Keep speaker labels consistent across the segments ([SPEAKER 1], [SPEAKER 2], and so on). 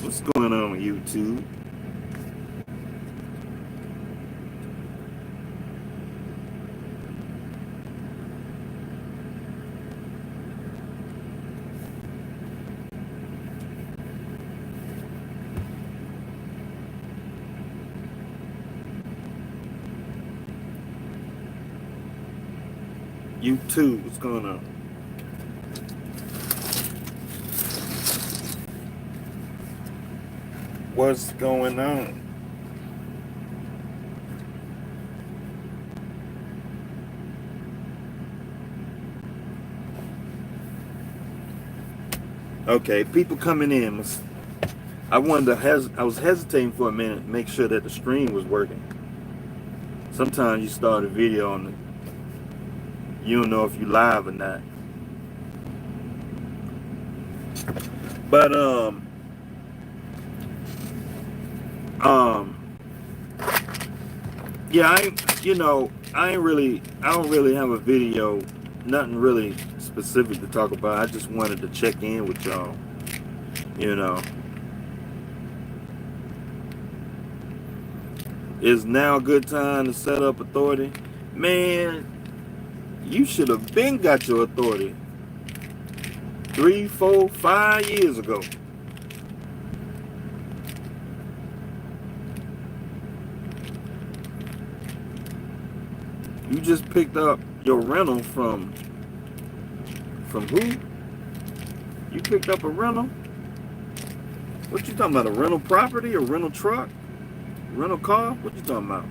[SPEAKER 1] What's going on YouTube? YouTube, what's going on? What's going on? Okay, people coming in. I wanted to I was hesitating for a minute to make sure that the stream was working. Sometimes you start a video and you don't know if you live or not. But yeah, I don't really have a video, nothing really specific to talk about. I just wanted to check in with y'all, Is now a good time to set up authority? Man, you should have been got your authority 3, 4, 5 years ago. You just picked up your rental from who? You picked up a rental? What you talking about? A rental property, a rental truck, rental car? What you talking about?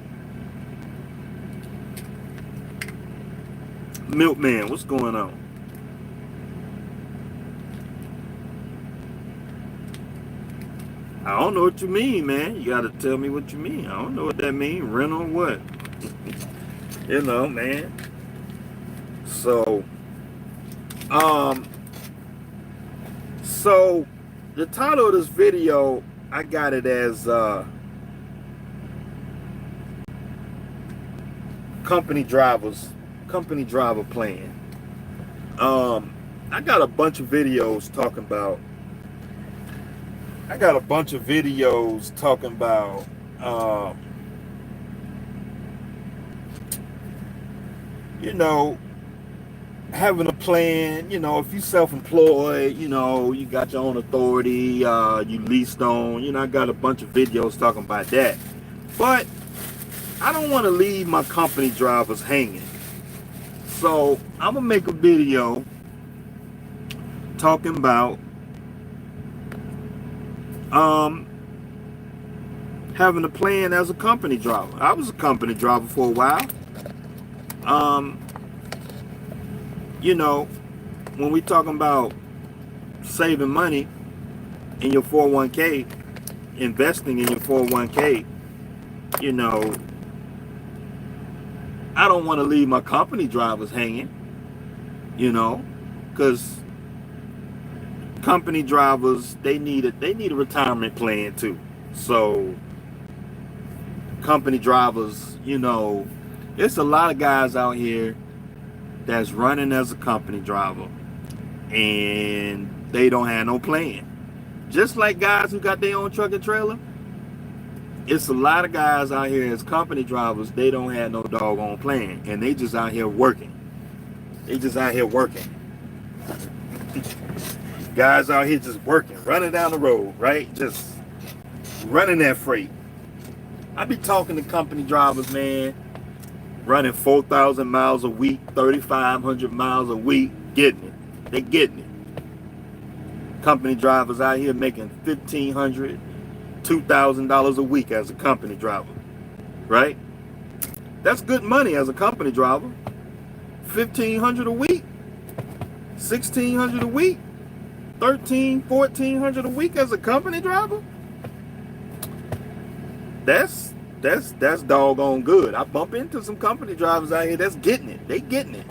[SPEAKER 1] Milkman, what's going on? I don't know what you mean, man. You gotta tell me what you mean. I don't know what that means. Rental what? Man. So the title of this video, I got it as company driver plan. I got a bunch of videos talking about having a plan. If you self-employed, you got your own authority, you leased on, I got a bunch of videos talking about that. But I don't want to leave my company drivers hanging. So I'm gonna make a video talking about having a plan as a company driver. I was a company driver for a while. When we talking about saving money in your 401k, investing in your 401k, I don't want to leave my company drivers hanging, because company drivers, they need a retirement plan too. So company drivers, it's a lot of guys out here that's running as a company driver and they don't have no plan. Just like guys who got their own truck and trailer, it's a lot of guys out here as company drivers, they don't have no doggone plan and they just out here working. Guys out here just working, running down the road, right? Just running that freight. I be talking to company drivers, man, running 4,000 miles a week, 3,500 miles a week, getting it. They getting it. Company drivers out here making $1,500, $2,000 a week as a company driver, right? That's good money as a company driver. $1,500 a week, $1,600 a week, $1,300, $1,400 a week as a company driver. That's doggone good. I bump into some company drivers out here that's getting it. They getting it.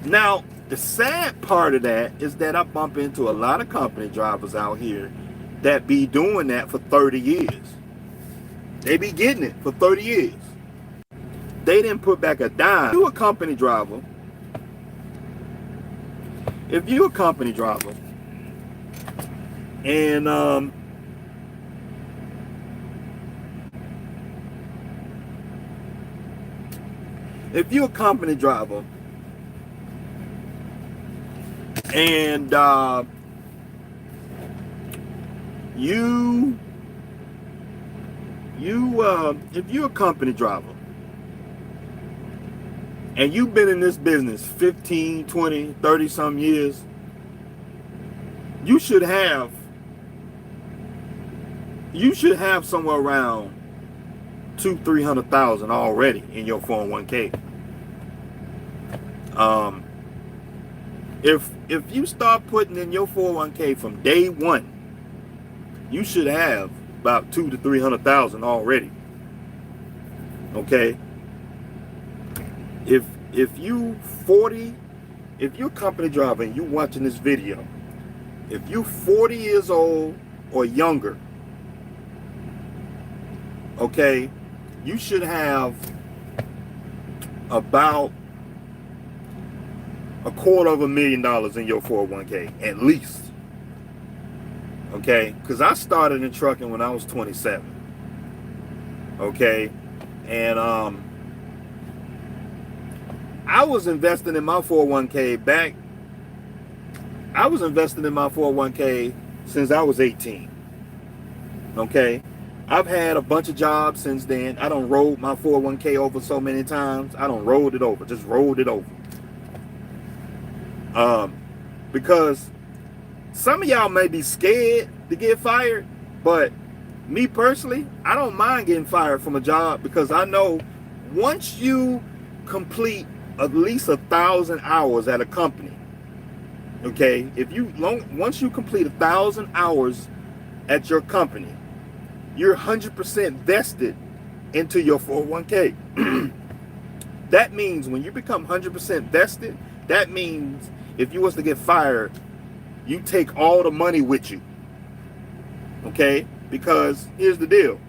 [SPEAKER 1] Now, the sad part of that is that I bump into a lot of company drivers out here that be doing that for 30 years. They be getting it for 30 years. They didn't put back a dime. If you're a company driver, and if you're a company driver and if you're a company driver and you've been in this business 15, 20, 30 some years, you should have somewhere around 200,000-300,000 already in your 401k. If you start putting in your 401k from day one, you should have about 200,000-300,000 already. Okay. If you're a company driver and you watching this video, if you're 40 years old or younger, okay, you should have about $250,000 in your 401k at least. Okay, because I started in trucking when I was 27. Okay, and I was investing in my 401k back. I was investing in my 401k since I was 18. Okay, I've had a bunch of jobs since then. I done rolled my 401k over so many times. I done rolled it over, just rolled it over. Because some of y'all may be scared to get fired, but me personally, I don't mind getting fired from a job, because I know once you complete at least 1,000 hours at a company, okay, once you complete 1,000 hours at your company, you're 100% vested into your 401k. That means when you become 100% vested, that means if you was to get fired, you take all the money with you. Okay? Because here's the deal.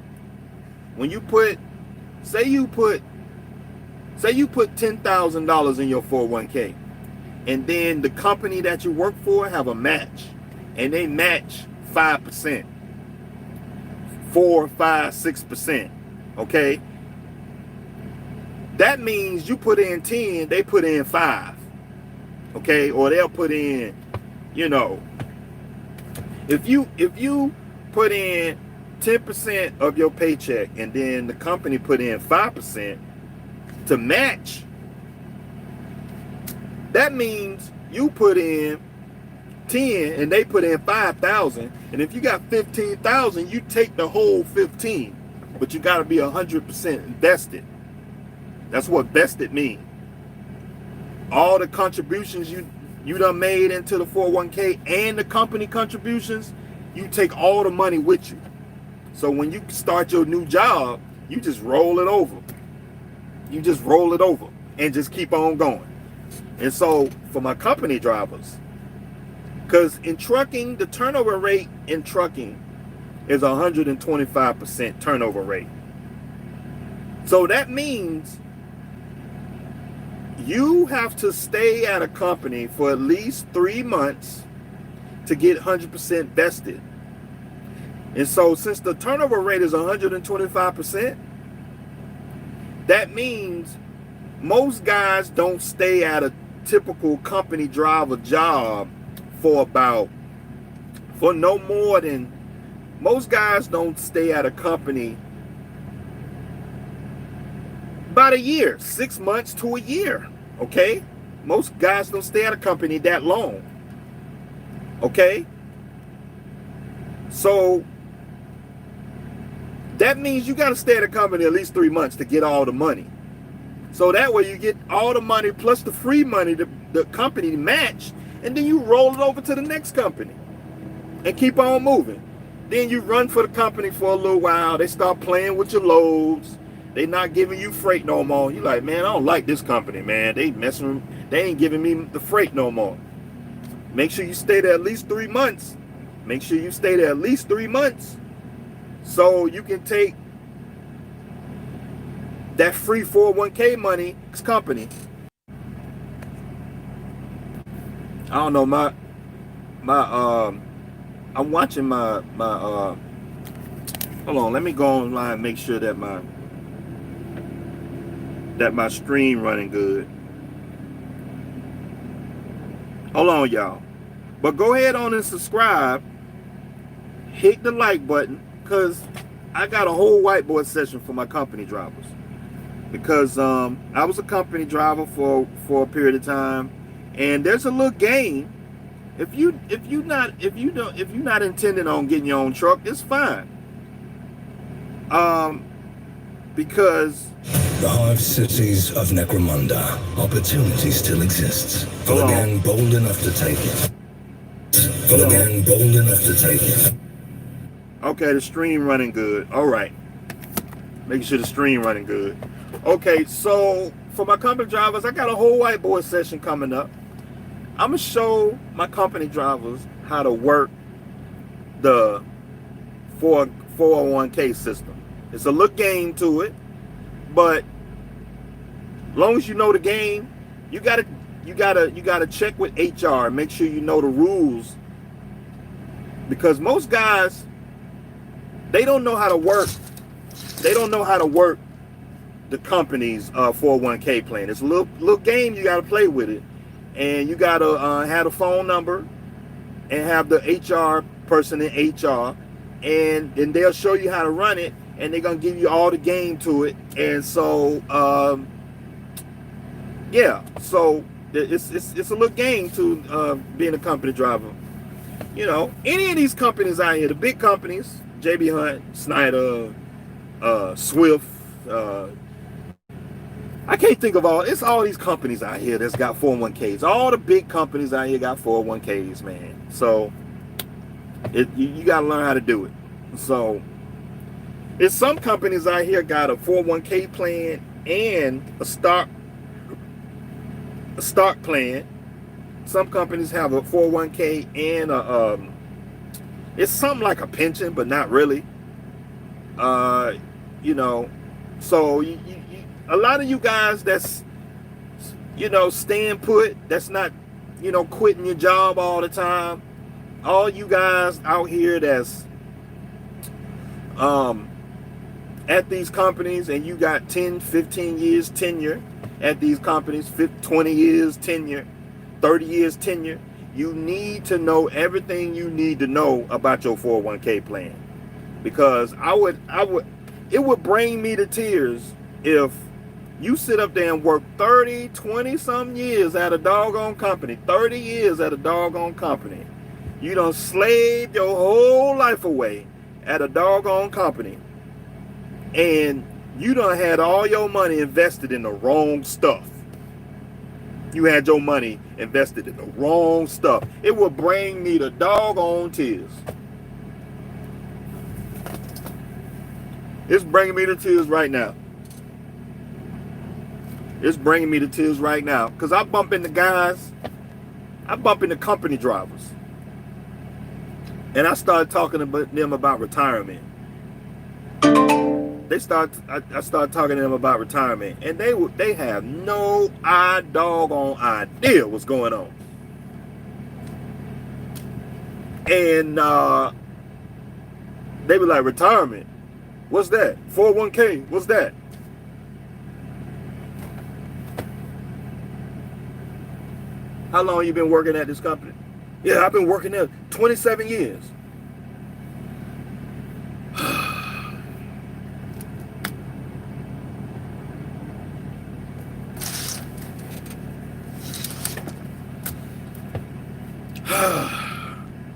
[SPEAKER 1] When you say you put $10,000 in your 401k, and then the company that you work for have a match, and they match 5%, 4, 5, 6%. Okay? That means you put in 10, they put in 5. Okay? Or they'll put in, if you put in 10% of your paycheck and then the company put in 5% to match, that means you put in 10 and they put in 5,000, and if you got 15,000, you take the whole 15, but you got to be 100% invested. That's what vested means. All the contributions you done made into the 401k and the company contributions, you take all the money with you. So when you start your new job, you just roll it over. You just roll it over and just keep on going. And so for my company drivers, because in trucking, the turnover rate in trucking is 125% turnover rate. So that means you have to stay at a company for at least 3 months to get 100% vested. And so since the turnover rate is 125%, that means most guys don't stay at a typical company driver job for no more than, most guys don't stay at a company about a year, 6 months to a year. Okay? Most guys don't stay at a company that long. Okay? So that means you got to stay at a company at least 3 months to get all the money. So that way you get all the money plus the free money the company matched, and then you roll it over to the next company and keep on moving. Then you run for the company for a little while. They start playing with your loads. They not giving you freight no more. You like, man, I don't like this company, man. They ain't giving me the freight no more. Make sure you stay there at least 3 months. Make sure you stay there at least 3 months so you can take that free 401k money company. I don't know, I'm watching my hold on, let me go online and make sure that that my stream running good. Hold on, y'all. But go ahead on and subscribe. Hit the like button, because I got a whole whiteboard session for my company drivers. Because I was a company driver for a period of time, and there's a little game. If you're not intending on getting your own truck, it's fine. Because
[SPEAKER 2] the hive cities of Necromunda, opportunity still exists for the gang bold enough to take it. For the gang bold enough to take it.
[SPEAKER 1] Okay, the stream running good. All right, making sure the stream running good. Okay, so for my company drivers, I got a whole whiteboard session coming up. I'm gonna show my company drivers how to work the 401k system. It's a little game to it, but as long as you know the game, you gotta check with HR and make sure you know the rules, because most guys, they don't know how to work. They don't know how to work the company's 401k plan. It's a little game. You got to play with it, and you got to have a phone number and have the HR person in HR, and then they'll show you how to run it, and they're gonna give you all the game to it. And so yeah, so it's a little game to being a company driver. You know, any of these companies out here, the big companies, JB Hunt, Snyder, Swift, I can't think of it's all these companies out here that's got 401ks. All the big companies out here got 401ks, man. So you got to learn how to do it. So it's some companies out here got a 401k plan and a stock plan. Some companies have a 401k and it's something like a pension, but not really. You know, so a lot of you guys that's, you know, staying put, that's not, you know, quitting your job all the time. All you guys out here that's at these companies, and you got 10, 15 years tenure at these companies, 20 years tenure, 30 years tenure, you need to know everything you need to know about your 401k plan. Because it would bring me to tears if you sit up there and work 30, 20 some years at a doggone company, 30 years at a doggone company. You done slaved your whole life away at a doggone company, and you done had all your money invested in the wrong stuff. You had your money invested in the wrong stuff. It will bring me to doggone tears. It's bringing me to tears right now. It's bringing me to tears right now. Because I bump into guys, I bump into company drivers, and I started talking to them about retirement. I started talking to them about retirement, and they have no doggone idea what's going on. And they be like, retirement? What's that? 401k? What's that? How long you been working at this company? Yeah, I've been working there 27 years.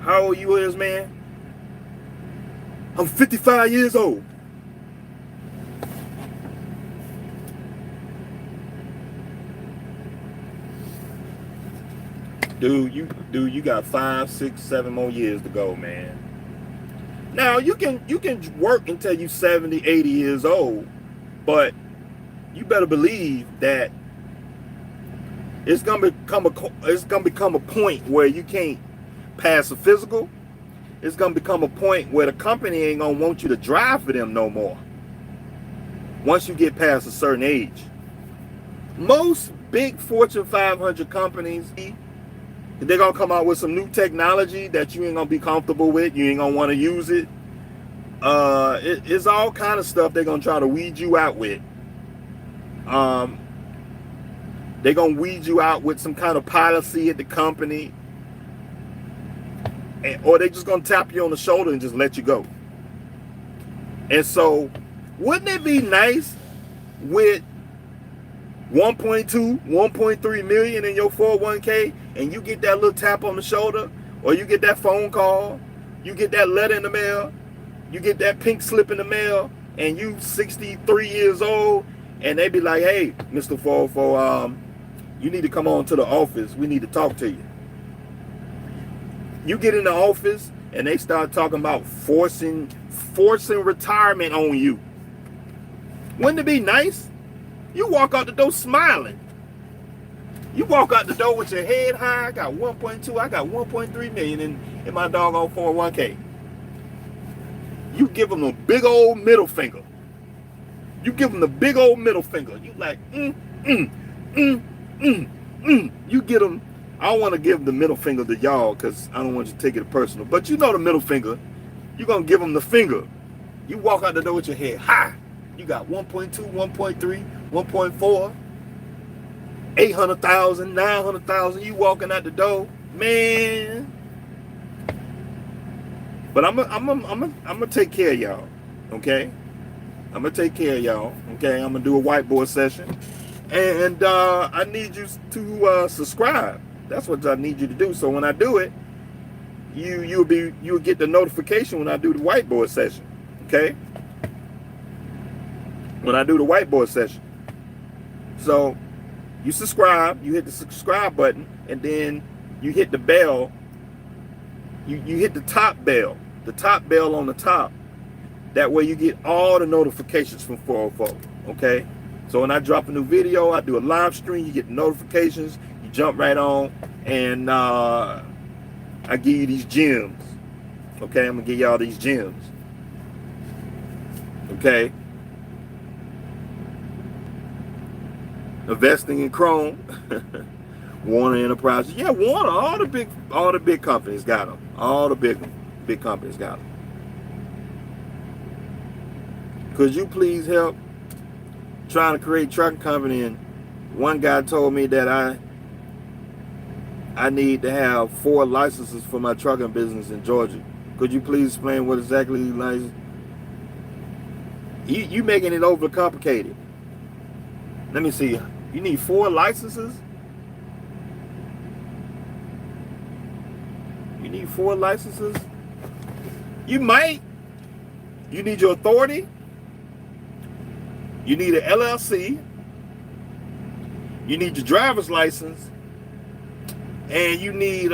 [SPEAKER 1] How old you is, man? I'm 55 years old. Dude, you got 5, 6, 7 more years to go, man. Now you can work until you 70, 80 years old, but you better believe that it's gonna become a point where you can't pass a physical. It's gonna become a point where the company ain't gonna want you to drive for them no more. Once you get past a certain age, most big Fortune 500 companies, they're gonna come out with some new technology that you ain't gonna be comfortable with. You ain't gonna want to use it. It's all kind of stuff they're gonna try to weed you out with. They're going to weed you out with some kind of policy at the company. Or they just going to tap you on the shoulder and just let you go. And so, wouldn't it be nice with 1.2, 1.3 million in your 401k and you get that little tap on the shoulder, or you get that phone call, you get that letter in the mail, you get that pink slip in the mail, and you 63 years old, and they be like, hey, Mr. 404, you need to come on to the office. We need to talk to you. You get in the office and they start talking about forcing retirement on you. Wouldn't it be nice? You walk out the door smiling. You walk out the door with your head high. I got 1.2, I got 1.3 million in my doggone 401k. You give them a big old middle finger. You give them the big old middle finger. You like, You get them. I don't want to give the middle finger to y'all because I don't want you to take it personal. But you know the middle finger. You're going to give them the finger. You walk out the door with your head high. You got 1.2, 1.3, 1.4, 800,000, 900,000. You walking out the door, man. But I'm gonna take care of y'all, okay? I'm gonna take care of y'all, okay? I'm gonna do a whiteboard session, and I need you to subscribe. That's what I need you to do. So when I do it, you'll get the notification when I do the whiteboard session, okay? When I do the whiteboard session. So you subscribe, you hit the subscribe button, and then you hit the bell. You hit the top bell on the top. That way you get all the notifications from 404, okay? So when I drop a new video, I do a live stream, you get the notifications, you jump right on, and I give you these gems, okay? I'm gonna give y'all these gems, okay? Investing in Chrome, Warner Enterprises. Yeah, Warner, all the big companies got them. All the big companies got them. Could you please help trying to create a trucking company? And one guy told me that I need to have 4 licenses for my trucking business in Georgia. Could you please explain what exactly license? You making it over complicated. Let me see. You need 4 licenses? You need 4 licenses? You might. You need your authority. You need an LLC. You need your driver's license. And you need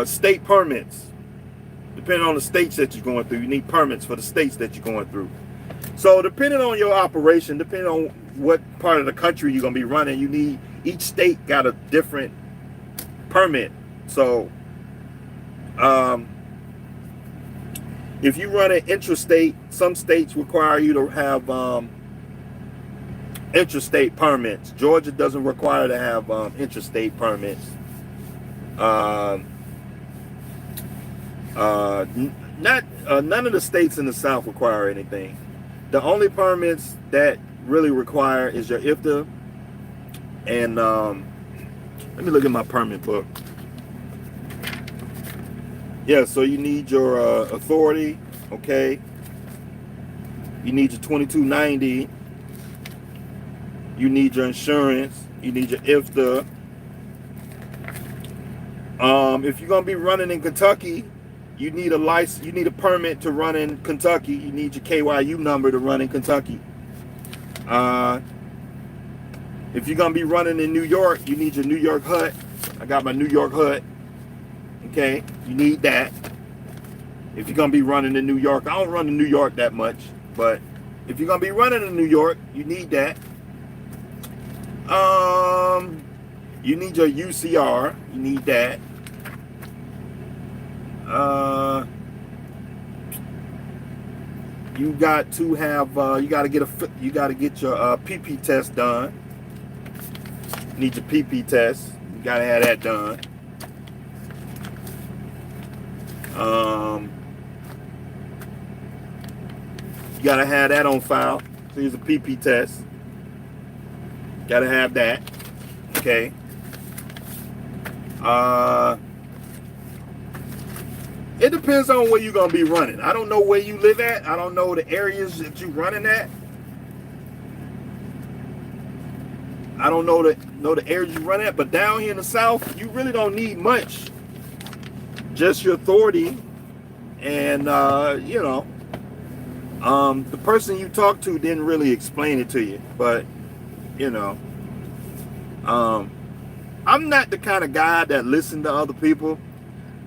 [SPEAKER 1] state permits. Depending on the states that you're going through, you need permits for the states that you're going through. So depending on your operation, depending on what part of the country you're going to be running, you need, each state got a different permit. So if you run an intrastate, some states require you to have intrastate permits. Georgia doesn't require to have intrastate permits. None of the states in the South require anything. The only permits that really require is your IFTA. And let me look at my permit book. Yeah, so you need your authority, okay? You need your 2290. You need your insurance. You need your IFTA. If you're gonna be running in Kentucky, you need a license. You need a permit to run in Kentucky. You need your KYU number to run in Kentucky. If you're gonna be running in New York, you need your New York HUD. I got my New York HUD. Okay, you need that. If you're gonna be running in New York, I don't run in New York that much, but if you're gonna be running in New York, you need that. You need your UCR. You need that. You got to have. You got to get your PP test done. You need your PP test. You got to have that done. You gotta have that on file. So here's a PP test. Gotta have that. Okay. It depends on where you're gonna be running. I don't know where you live at. I don't know the areas that you're running at. I don't know the areas you run at, but down here in the South, you really don't need much. Just your authority, and the person you talked to didn't really explain it to you, but I'm not the kind of guy that listens to other people.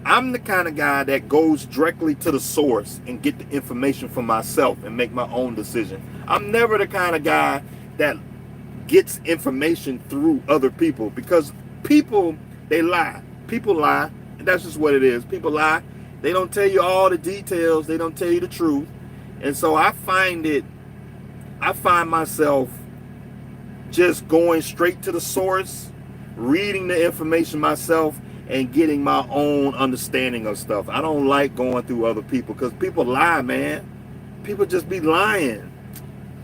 [SPEAKER 1] I'm the kind of guy that goes directly to the source and get the information for myself and make my own decision. I'm never the kind of guy that gets information through other people, because people, they lie. People lie, and that's just what it is. People lie. They don't tell you all the details. They don't tell you the truth. And so I find myself just going straight to the source, reading the information myself, and getting my own understanding of stuff. I don't like going through other people, because people lie, man. People just be lying.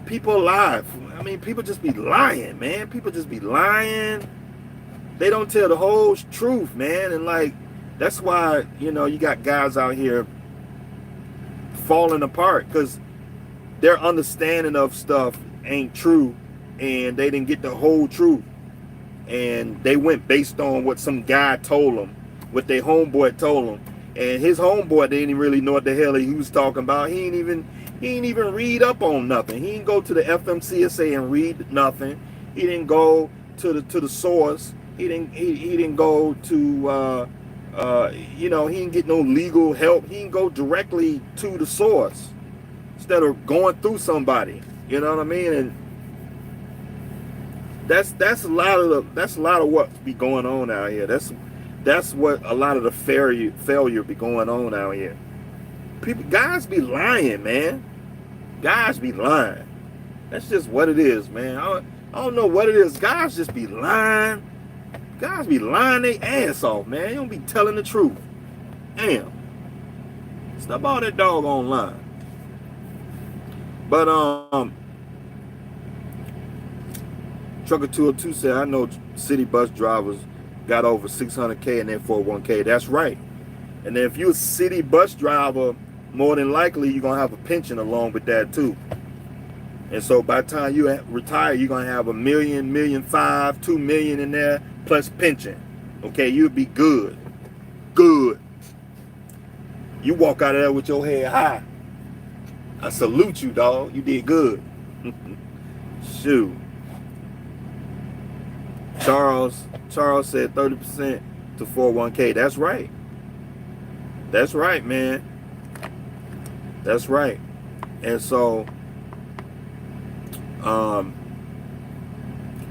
[SPEAKER 1] People lie. I mean, people just be lying, man. People just be lying. They don't tell the whole truth, man. And like, that's why, you got guys out here falling apart, because their understanding of stuff ain't true, and they didn't get the whole truth. And they went based on what some guy told them, what their homeboy told them. And his homeboy didn't really know what the hell he was talking about. He ain't even read up on nothing. He didn't go to the FMCSA and read nothing. He didn't go to the source. He didn't go to he didn't get no legal help. He didn't go directly to the source instead of going through somebody. You know what I mean? And that's a lot of what be going on out here. That's what a lot of the failure be going on out here. Guys be lying, man. Guys be lying. That's just what it is, man. I don't know what it is. Guys just be lying. Guys be lying their ass off, man. You don't be telling the truth. Damn. Stop all that doggone lying. But Trucker 202 said, I know city bus drivers got over 600K in their 401K. That's right. And then if you're a city bus driver, more than likely you're going to have a pension along with that too. And so by the time you retire, you're going to have $1 million, $1.5 million, $2 million in there plus pension. Okay, you'll be good. Good. You walk out of there with your head high. I salute you, dog. You did good. Shoot. Charles said 30% to 401K. That's right. That's right, man. That's right. And so,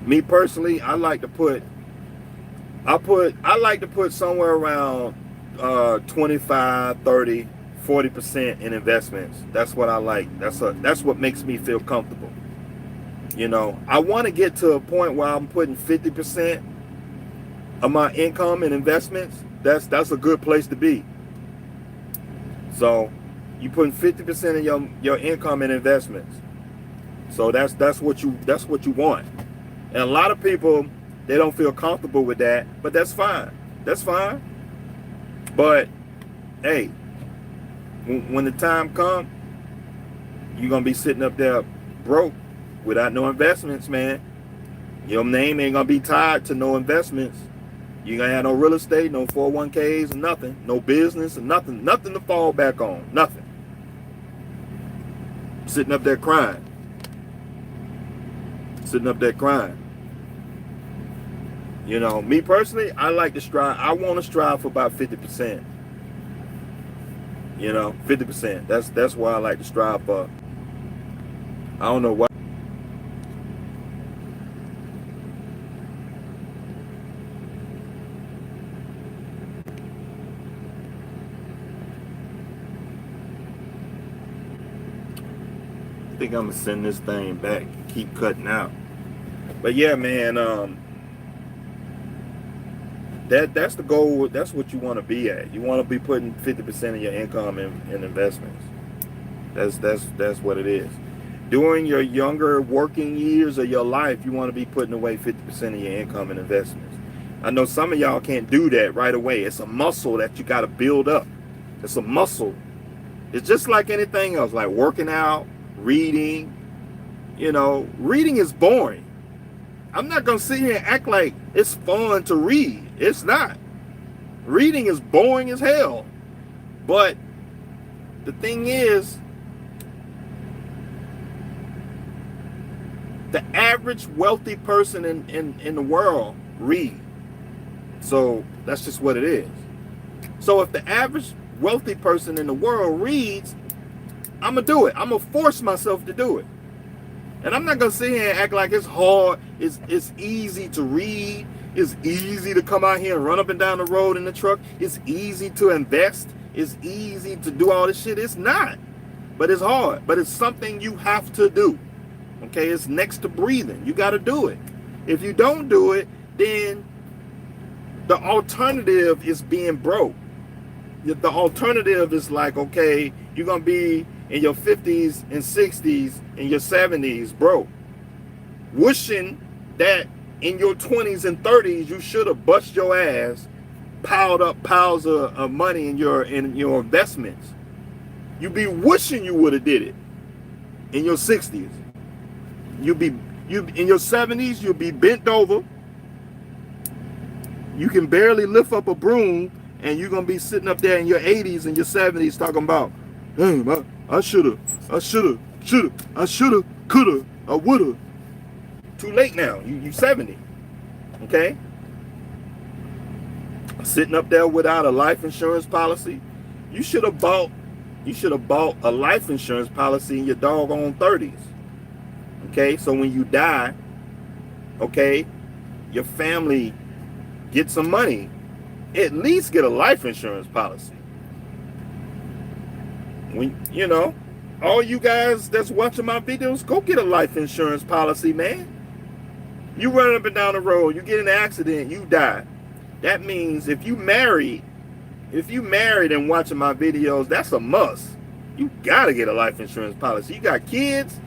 [SPEAKER 1] me personally, I like to put somewhere around 25, 30, 40% in investments. That's what I like. That's what makes me feel comfortable. I want to get to a point where I'm putting 50% of my income in investments. That's a good place to be. So you putting 50% of your income in investments. So that's what you want. And a lot of people, they don't feel comfortable with that, but that's fine. That's fine. But hey, when the time comes, you're gonna be sitting up there broke without no investments, man. Your name ain't gonna be tied to no investments. You ain't gonna have no real estate, no 401ks, nothing, no business, and nothing to fall back on, nothing. Sitting up there crying. Me personally, I like to strive. I want to strive for about 50%. 50%. That's why I like to strive for. I don't know why. I think I'm gonna send this thing back. Keep cutting out. But yeah, man. That's the goal. That's what you want to be at. You want to be putting 50% of your income in investments. That's what it is. During your younger working years of your life, you want to be putting away 50% of your income in investments. I know some of y'all can't do that right away. It's a muscle that you got to build up. It's a muscle. It's just like anything else, like working out, reading. You know, reading is boring. I'm not going to sit here and act like it's fun to read. It's not. Reading is boring as hell. But the thing is, the average wealthy person in the world read. So that's just what it is. So if the average wealthy person in the world reads, I'm going to do it. I'm going to force myself to do it. And I'm not going to sit here and act like it's hard. It's easy to read. It's easy to come out here and run up and down the road in the truck. It's easy to invest. It's easy to do all this shit. It's not. But it's hard. But it's something you have to do. Okay, it's next to breathing. You got to do it. If you don't do it, then the alternative is being broke. The alternative is like, okay, you're going to be in your 50s and 60s and your 70s broke. Wishing that in your 20s and 30s, you should have bust your ass, piled up piles of money in your investments. You be wishing you would have did it in your 60s. You in your 70s, you'll be bent over. You can barely lift up a broom, and you're gonna be sitting up there in your 80s and your 70s talking about, hey, I shoulda, coulda, I woulda. Too late now. You 70. Okay? Sitting up there without a life insurance policy. You should have bought a life insurance policy in your doggone 30s. Okay, so when you die, okay, your family gets some money. At least get a life insurance policy. When you know, all you guys that's watching my videos, go get a life insurance policy, man. You run up and down the road, you get in an accident, you die. That means if you married and watching my videos, that's a must. You gotta get a life insurance policy. You got kids,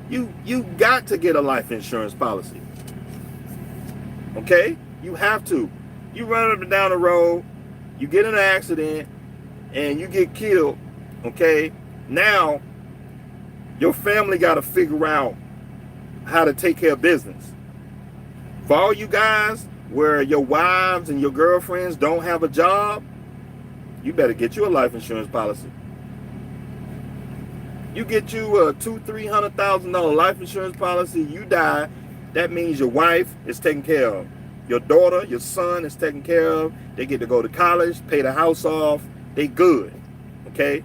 [SPEAKER 1] you got to get a life insurance policy. Okay? You have to. You run up and down the road, you get in an accident, and you get killed. Okay? Now, your family got to figure out how to take care of business. For all you guys where your wives and your girlfriends don't have a job, you better get you a life insurance policy. You get you a $200,000-$300,000 life insurance policy, you die, that means your wife is taken care of. Your daughter, your son is taken care of. They get to go to college, pay the house off. They good, okay?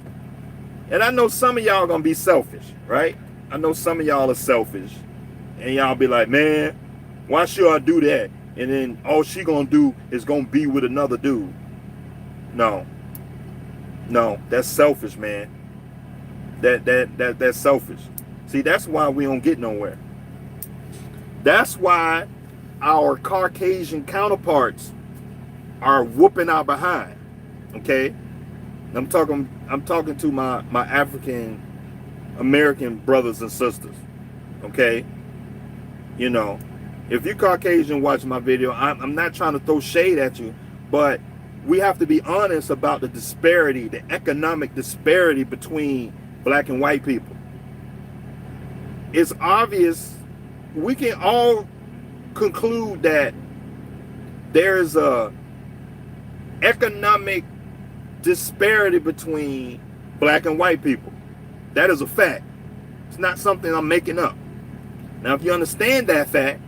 [SPEAKER 1] And I know some of y'all are going to be selfish, right? I know some of y'all are selfish. And y'all be like, man, why should I do that? And then all she going to do is going to be with another dude. No, that's selfish, man. That's selfish. See, that's why we don't get nowhere. That's why our Caucasian counterparts are whooping our behind. Okay? I'm talking to my African American brothers and sisters. Okay? You know, if you're Caucasian watching my video, I'm not trying to throw shade at you, but we have to be honest about the disparity, the economic disparity between black and white people. It's obvious. We can all conclude that there's a economic disparity between black and white people. That is a fact. It's not something I'm making up. Now, if you understand that fact,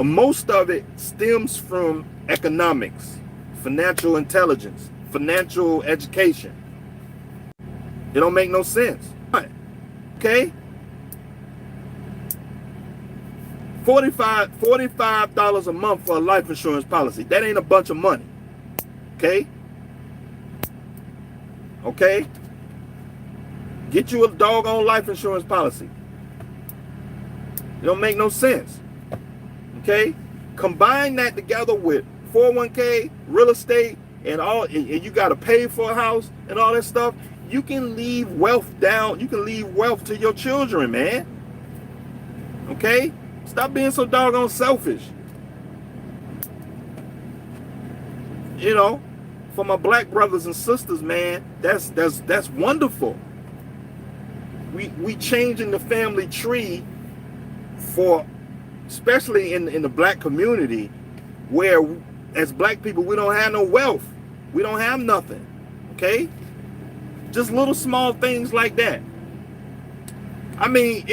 [SPEAKER 1] most of it stems from economics, financial intelligence, financial education. It don't make no sense. Okay? $45 a month for a life insurance policy. That ain't a bunch of money. Okay? Okay? Get you a doggone life insurance policy. It don't make no sense. Okay? Combine that together with 401k, real estate, and all, and you got to pay for a house and all that stuff. you can leave wealth down. You can leave wealth to your children, man. Okay? Stop being so doggone selfish. You know, for my black brothers and sisters, man, that's wonderful. We changing the family tree for, especially in the black community, where as black people we don't have no wealth. We don't have nothing. Okay? Just little small things like that. I mean,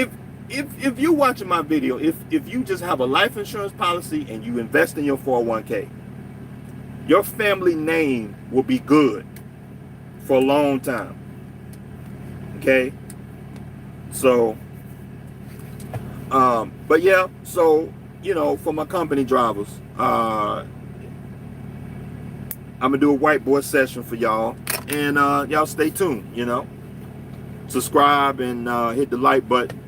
[SPEAKER 1] if you're watching my video, if you just have a life insurance policy and you invest in your 401k, your family name will be good for a long time. Okay? So, but yeah, so, you know, for my company drivers, I'm gonna do a whiteboard session for y'all, and y'all stay tuned, you know, subscribe and hit the like button,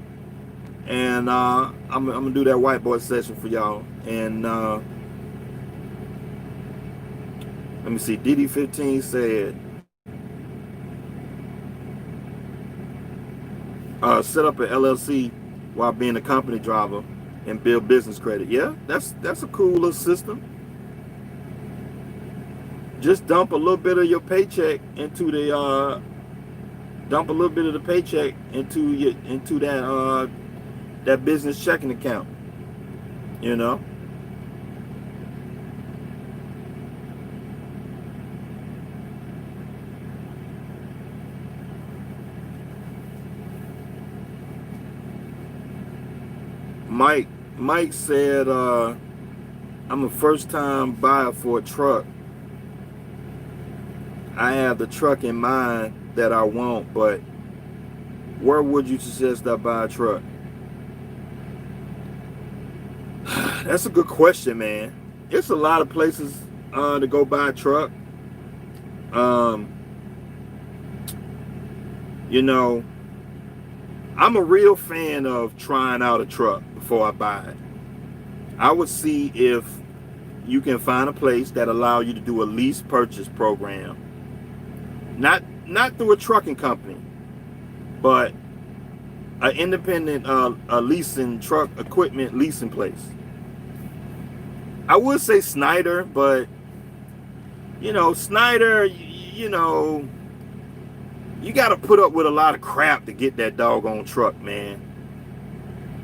[SPEAKER 1] and I'm gonna do that whiteboard session for y'all. And let me see, DD15 said set up an LLC while being a company driver and build business credit. Yeah, that's a cool little system. Just dump a little bit of your paycheck into the dump a little bit of the paycheck into that business checking account. You know. Mike said, I'm a first-time buyer for a truck. I have the truck in mind that I want, but where would you suggest I buy a truck? That's a good question, man. It's a lot of places to go buy a truck. You know, I'm a real fan of trying out a truck before I buy it. I would see if you can find a place that allow you to do a lease purchase program. Not through a trucking company, but an independent leasing truck equipment leasing place. I would say Snyder, but you know, Snyder, you know, you got to put up with a lot of crap to get that doggone truck, man.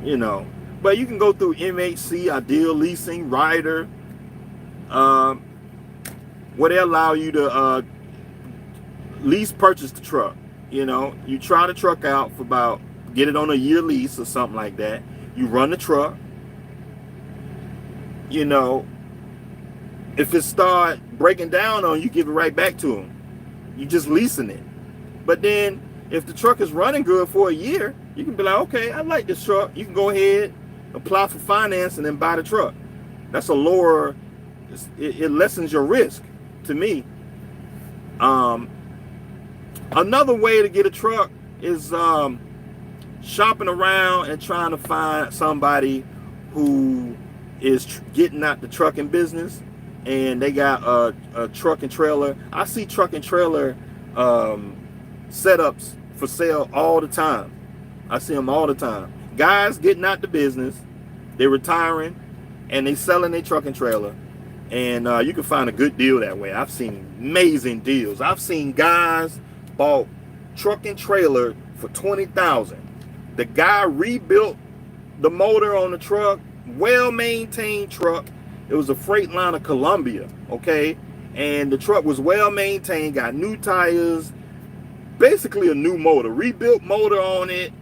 [SPEAKER 1] You know, but you can go through MHC, Ideal Leasing, Ryder, where they allow you to lease purchase the truck. You know, you try the truck out for about, get it on a year lease or something like that. You run the truck. You know, if it start breaking down on you, give it right back to them. You just leasing it. But then if the truck is running good for a year, you can be like, okay, I like this truck. You can go ahead, apply for finance, and then buy the truck. That's a lower, it lessens your risk to me. Another way to get a truck is shopping around and trying to find somebody who is getting out the trucking business, and they got a truck and trailer. I see truck and trailer setups for sale all the time. I see them all the time. Guys getting out the business, they're retiring, and they selling their truck and trailer, and you can find a good deal that way. I've seen amazing deals. I've seen guys bought truck and trailer for $20,000. The guy rebuilt the motor on the truck, well-maintained truck. It was a Freightliner Columbia, okay? And the truck was well-maintained, got new tires, basically a new motor, rebuilt motor on it,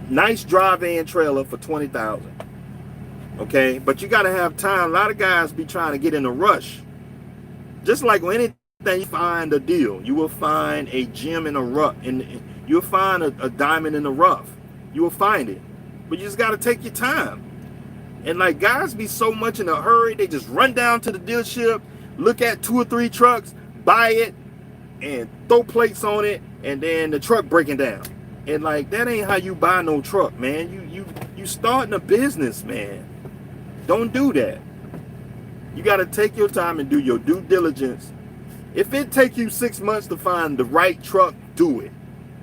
[SPEAKER 1] nice drive-in trailer for $20,000, okay? But you got to have time. A lot of guys be trying to get in a rush. Just like when anything, you find a deal. You will find a gem in a rough, and you'll find a diamond in the rough. You will find it. But you just got to take your time. And like, guys be so much in a hurry, they just run down to the dealership, look at 2 or 3 trucks, buy it, and throw plates on it, and then the truck breaking down. And like, that ain't how you buy no truck, man. You starting a business, man. Don't do that. You got to take your time and do your due diligence If it take you 6 months to find the right truck, do it.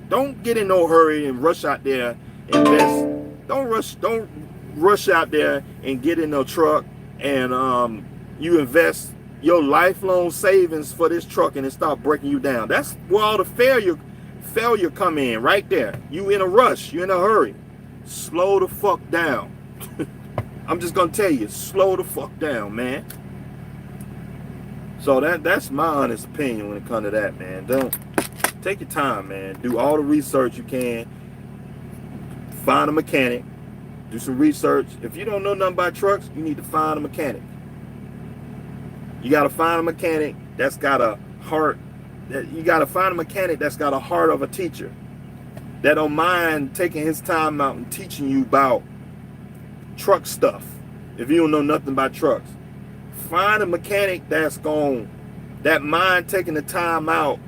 [SPEAKER 1] Don't get in no hurry and rush out there, invest. Don't rush out there and get in a truck and you invest your lifelong savings for this truck and it start breaking you down. That's where all the failure come in, right there. You in a rush, you in a hurry. Slow the fuck down. I'm just gonna tell you, slow the fuck down, man. So that's my honest opinion when it comes to that, man. Don't take your time, man. Do all the research you can. Find a mechanic. Do some research. If you don't know nothing about trucks, you need to find a mechanic. You gotta find a mechanic that's got a heart. You gotta find a mechanic that's got a heart of a teacher, that don't mind taking his time out and teaching you about truck stuff. If you don't know nothing about trucks, find a mechanic that mind taking the time out,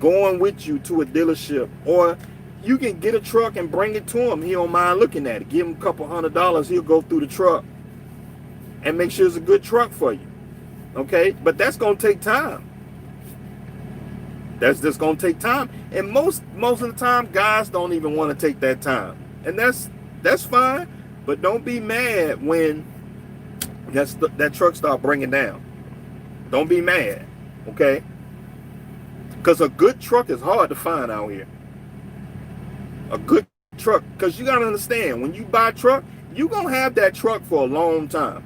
[SPEAKER 1] going with you to a dealership, or you can get a truck and bring it to him. He don't mind looking at it. Give him a couple $100. He'll go through the truck and make sure it's a good truck for you. Okay, but that's gonna take time. That's just gonna take time, and most of the time, guys don't even want to take that time, and that's fine. But don't be mad when that truck start bringing down. Don't be mad, okay? Because a good truck is hard to find out here. A good truck, because you gotta understand, when you buy a truck, you're gonna have that truck for a long time.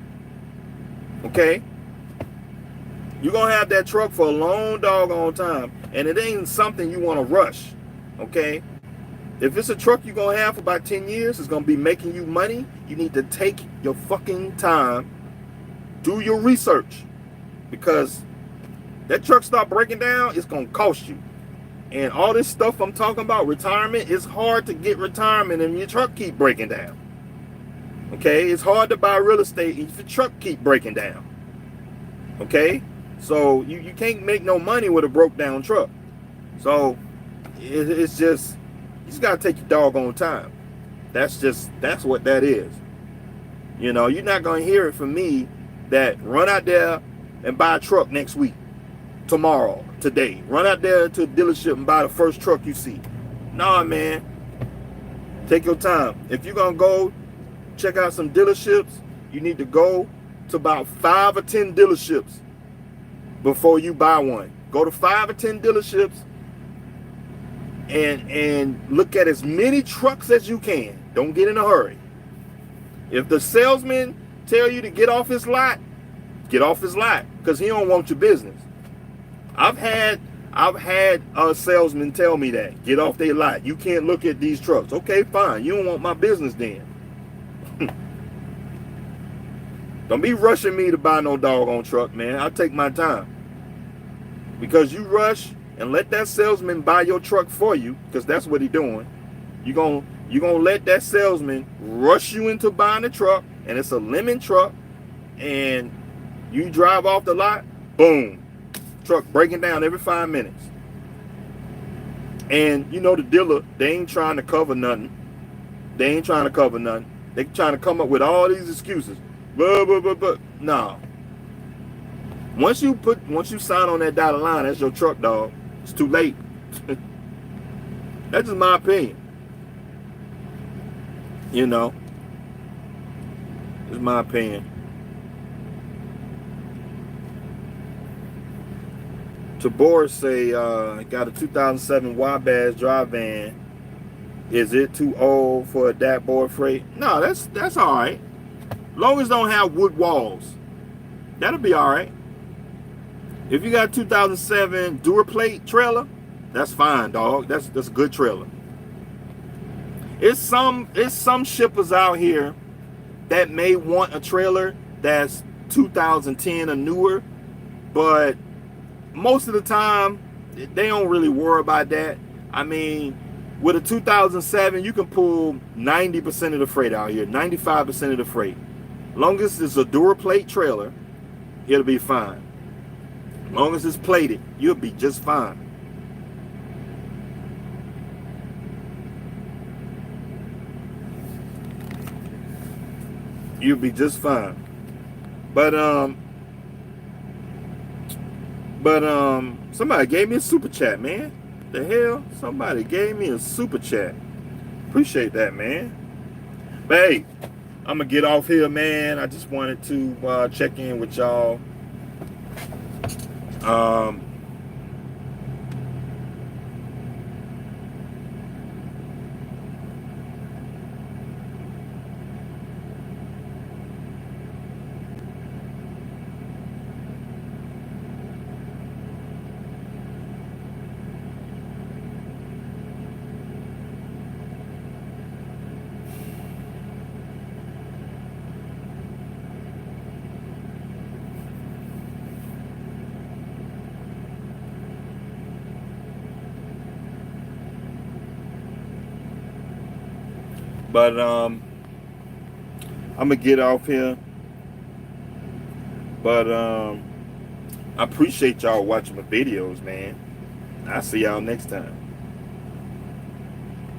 [SPEAKER 1] Okay? You're gonna have that truck for a long doggone time, and it ain't something you want to rush. Okay? If it's a truck you're gonna have for about 10 years, it's gonna be making you money, you need to take your fucking time, do your research, because that truck start breaking down, it's gonna cost you. And all this stuff I'm talking about, retirement, it's hard to get retirement and your truck keep breaking down. Okay, it's hard to buy real estate if your truck keep breaking down. Okay, so you can't make no money with a broke down truck. So it's just, you just gotta take your doggone time. That's what that is. You know, you're not gonna hear it from me that run out there and buy a truck next week, tomorrow, today. Run out there to a dealership and buy the first truck you see. Nah, man. Take your time. If you're gonna go check out some dealerships, you need to go to about 5 or 10 dealerships before you buy one. Go to 5 or 10 dealerships and look at as many trucks as you can. Don't get in a hurry. If the salesman tell you to get off his lot, get off his lot, because he don't want your business. I've had a salesman tell me that, get off their lot. You can't look at these trucks. Okay, fine. You don't want my business then. Don't be rushing me to buy no doggone truck, man. I'll take my time. Because you rush and let that salesman buy your truck for you, because that's what he's doing. You're gonna let that salesman rush you into buying the truck, and it's a lemon truck, and you drive off the lot, boom, truck breaking down every 5 minutes. And you know the dealer, they ain't trying to cover nothing. They trying to come up with all these excuses. But no. Once you sign on that dotted line, that's your truck, dog. It's too late. That's just my opinion. You know, it's my opinion. Tabor say, got a 2007 Wabash dry van. Is it too old for a dashboard freight? No, that's all right. Long as it don't have wood walls, that'll be all right. If you got a 2007 Duraplate trailer, that's fine, dog. That's a good trailer. It's some shippers out here that may want a trailer that's 2010 or newer, but most of the time they don't really worry about that. I mean, with a 2007, you can pull 90% of the freight out here, 95% of the freight. Long as it's a Duraplate trailer, it'll be fine. Long as it's plated, you'll be just fine. You'll be just fine. But But somebody gave me a super chat, man. The hell? Somebody gave me a super chat. Appreciate that, man. But hey, I'm gonna get off here, man. I just wanted to check in with y'all. But I'm gonna get off here. But I appreciate y'all watching my videos, man. I'll see y'all next time.